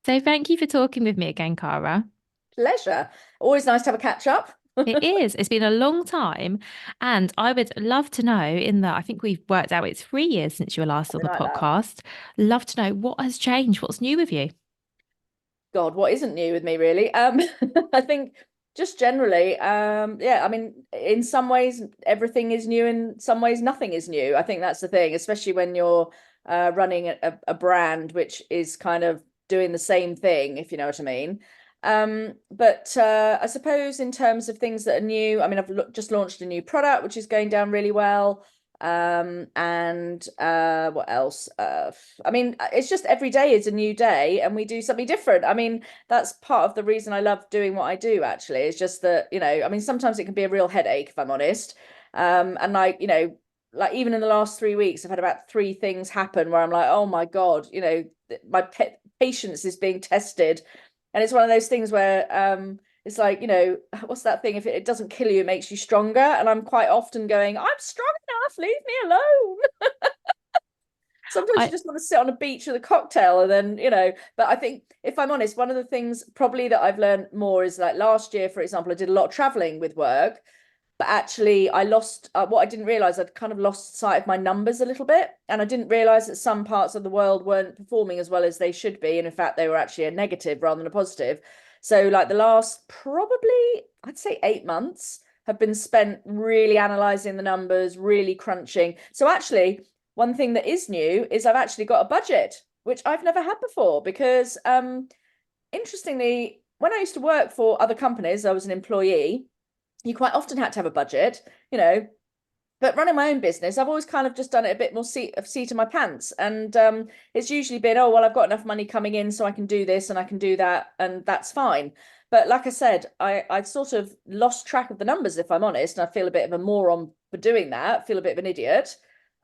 So thank you for talking with me again, Cara. Pleasure. Always nice to have a catch up. It is. It's been a long time. And I would love to know, in that I think we've worked out it's 3 years since you were last on Something the like that. podcast. Love to know what has changed, what's new with you. God, what isn't new with me really? I think just generally, yeah, I mean, in some ways everything is new, in some ways nothing is new. I think that's the thing, especially when you're running a brand which is kind of doing the same thing, if you know what I mean. But I suppose in terms of things that are new, I mean, I've just launched a new product which is going down really well. And what else? I mean, it's just every day is a new day and we do something different. I mean, that's part of the reason I love doing what I do, actually. It's just that, I mean, sometimes it can be a real headache, if I'm honest. And like, like even in the last 3 weeks, I've had about three things happen where I'm like, oh my God, my patience is being tested. And it's one of those things where it's like, what's that thing? If it doesn't kill you, it makes you stronger. And I'm quite often going, I'm strong enough, leave me alone. Sometimes you I just want to sit on a beach with a cocktail and then, but I think if I'm honest, one of the things probably that I've learned more is like last year, for example, I did a lot of traveling with work, but actually I lost what I didn't realize, I'd kind of lost sight of my numbers a little bit. And I didn't realize that some parts of the world weren't performing as well as they should be. And in fact, they were actually a negative rather than a positive. So like the last probably, I'd say 8 months have been spent really analyzing the numbers, really crunching. So actually, one thing that is new is I've actually got a budget, which I've never had before because interestingly, when I used to work for other companies, I was an employee, you quite often had to have a budget, but running my own business, I've always kind of just done it a bit more seat of my pants. And it's usually been, oh, well, I've got enough money coming in so I can do this and I can do that, and that's fine. But like I said, I sort of lost track of the numbers, if I'm honest, and I feel a bit of a moron for doing that, I feel a bit of an idiot.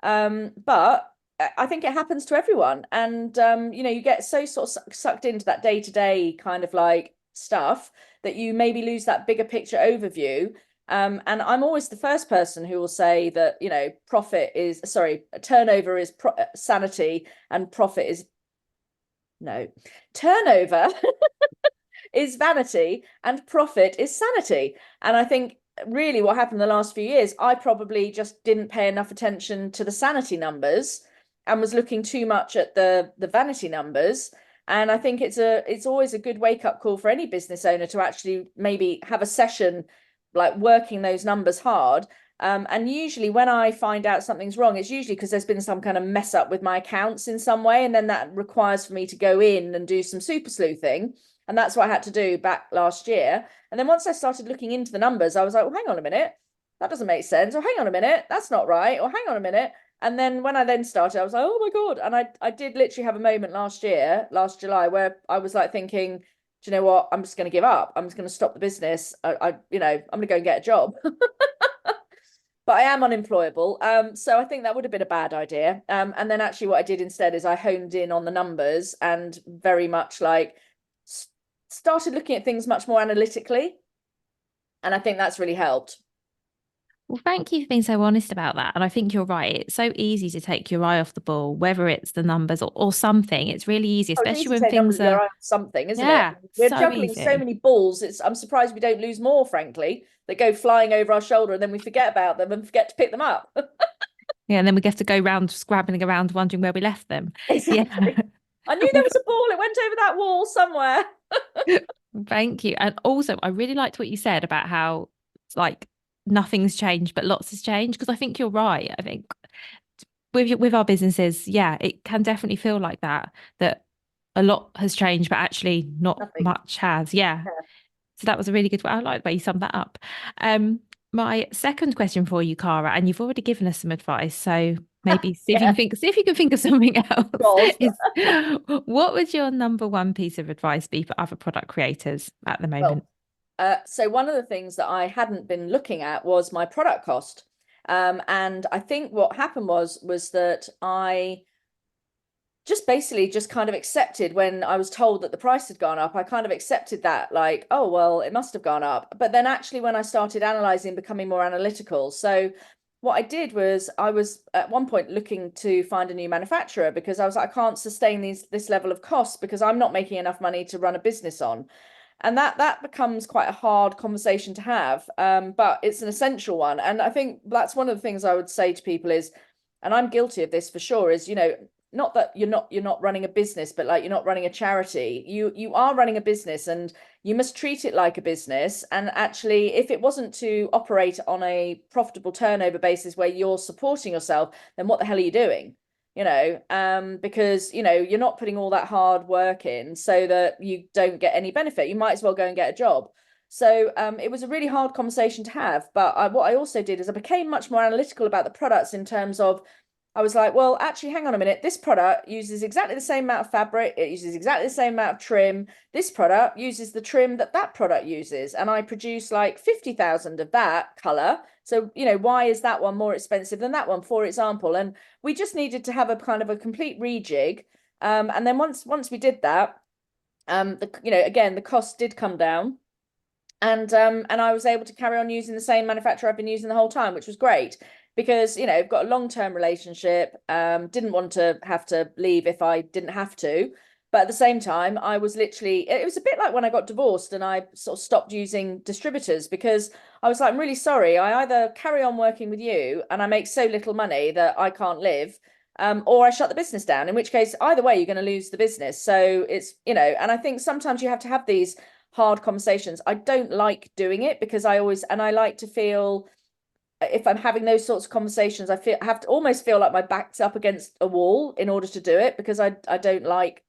But I think it happens to everyone. And you get so sort of sucked into that day-to-day kind of like stuff that you maybe lose that bigger picture overview. And I'm always the first person who will say that, turnover is sanity and profit is no, turnover is vanity and profit is sanity. And I think really what happened in the last few years, I probably just didn't pay enough attention to the sanity numbers and was looking too much at the vanity numbers. And I think it's always a good wake up call for any business owner to actually maybe have a session like working those numbers hard. And usually when I find out something's wrong, it's usually because there's been some kind of mess up with my accounts in some way. And then that requires for me to go in and do some super sleuthing. And that's what I had to do back last year. And then once I started looking into the numbers, I was like, well, hang on a minute. That doesn't make sense. Or hang on a minute. That's not right. Or hang on a minute. And then when I then started, I was like, oh my God. And I did literally have a moment last year, last July, where I was like thinking, do you know what? I'm just going to give up. I'm just going to stop the business. I'm going to go and get a job. But I am unemployable. So I think that would have been a bad idea. And then actually what I did instead is I honed in on the numbers and very much like started looking at things much more analytically. And I think that's really helped. Well, thank you for being so honest about that. And I think you're right. It's so easy to take your eye off the ball, whether it's the numbers or something. It's really easy, Oh, it's especially easy to when take numbers things at your are, eye on something, isn't it? yeah, We're so juggling so easy. many balls. I'm surprised we don't lose more, frankly, that go flying over our shoulder and then we forget about them and forget to pick them up. Yeah. And then we get to go round scrabbling around wondering where we left them. Yeah. Exactly. I knew there was a ball. It went over that wall somewhere. Thank you. And also, I really liked what you said about how like nothing's changed, but lots has changed. Because I think you're right. I think with our businesses, yeah, it can definitely feel like that, that a lot has changed, but actually not Nothing. much has. Yeah. Yeah. So that was a really good I like the way you summed that up. Um, my second question for you, Cara, and you've already given us some advice, so maybe Yeah. see if you can think of something else. God. Is what would your number one piece of advice be for other product creators at the moment? Well, so one of the things that I hadn't been looking at was my product cost. And I think what happened was that I just basically just kind of accepted when I was told that the price had gone up. I kind of accepted that, like, oh, well, it must have gone up. But then actually, when I started analyzing, becoming more analytical. So what I did was I was at one point looking to find a new manufacturer because I was like, I can't sustain this level of costs because I'm not making enough money to run a business on. And that becomes quite a hard conversation to have, but it's an essential one. And I think that's one of the things I would say to people is, and I'm guilty of this for sure, is, not that you're not running a business, but like you're not running a charity. You are running a business, and you must treat it like a business. And actually, if it wasn't to operate on a profitable turnover basis where you're supporting yourself, then what the hell are you doing? Because you're not putting all that hard work in so that you don't get any benefit. You might as well go and get a job. So it was a really hard conversation to have. But what I also did is I became much more analytical about the products in terms of I was like, well, actually, hang on a minute. This product uses exactly the same amount of fabric. It uses exactly the same amount of trim. This product uses the trim that that product uses. And I produce like 50,000 of that color. So, why is that one more expensive than that one, for example? And we just needed to have a kind of a complete rejig. And then once we did that, again, the cost did come down. And I was able to carry on using the same manufacturer I've been using the whole time, which was great because I've got a long-term relationship. Didn't want to have to leave if I didn't have to, but at the same time, I was literally it was a bit like when I got divorced and I sort of stopped using distributors because I was like, I'm really sorry. I either carry on working with you and I make so little money that I can't live. Or I shut the business down, in which case, either way, you're going to lose the business. So it's, and I think sometimes you have to have these hard conversations. I don't like doing it because I like to feel if I'm having those sorts of conversations, I have to almost feel like my back's up against a wall in order to do it because I don't like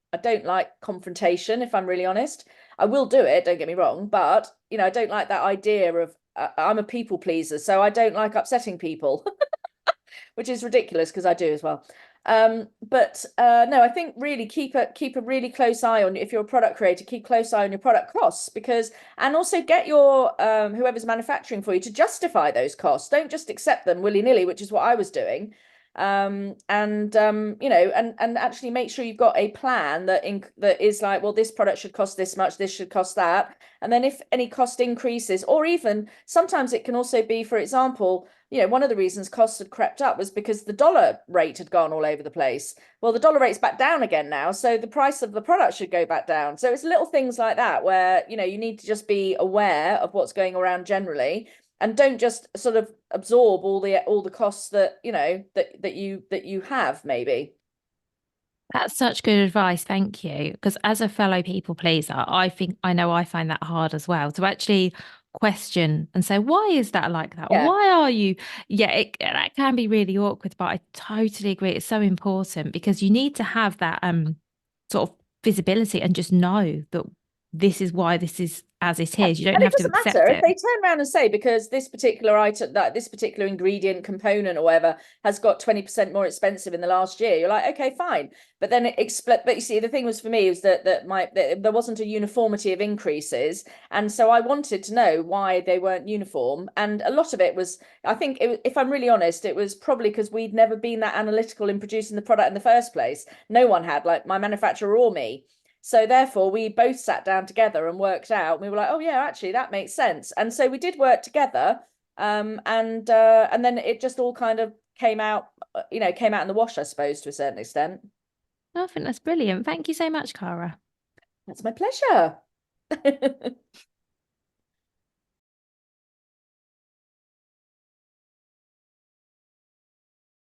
confrontation, if I'm really honest. I will do it, don't get me wrong, but I don't like that idea of I'm a people pleaser, so I don't like upsetting people. Which is ridiculous because I do as well. But no, I think really keep a really close eye on if you're a product creator, keep close eye on your product costs because and also get your whoever's manufacturing for you to justify those costs. Don't just accept them willy-nilly, which is what I was doing. And actually make sure you've got a plan that is like, well, this product should cost this much, this should cost that. And then if any cost increases, or even sometimes it can also be, for example, one of the reasons costs had crept up was because the dollar rate had gone all over the place. Well, the dollar rate's back down again now, so the price of the product should go back down. So it's little things like that where, you need to just be aware of what's going around generally and don't just sort of absorb all the costs that, that you have maybe. That's such good advice. Thank you. Because as a fellow people pleaser, I know I find that hard as well to actually question and say, why is that like that? Or Yeah. why are you? Yeah, that can be really awkward, but I totally agree. It's so important because you need to have that sort of visibility and just know that this is why this is as it is. You don't And it have to doesn't matter accept if it. they turn around and say because this particular item, that this particular ingredient component or whatever has got 20% more expensive in the last year. You're like, okay, fine. But then but you see, the thing was for me is that there wasn't a uniformity of increases, and so I wanted to know why they weren't uniform. And a lot of it was, I think, if I'm really honest, it was probably because we'd never been that analytical in producing the product in the first place. No one had, like my manufacturer or me. So therefore, we both sat down together and worked out. We were like, "Oh yeah, actually, that makes sense." And so we did work together, and then it just all kind of came out in the wash, I suppose, to a certain extent. I think that's brilliant. Thank you so much, Cara. That's my pleasure.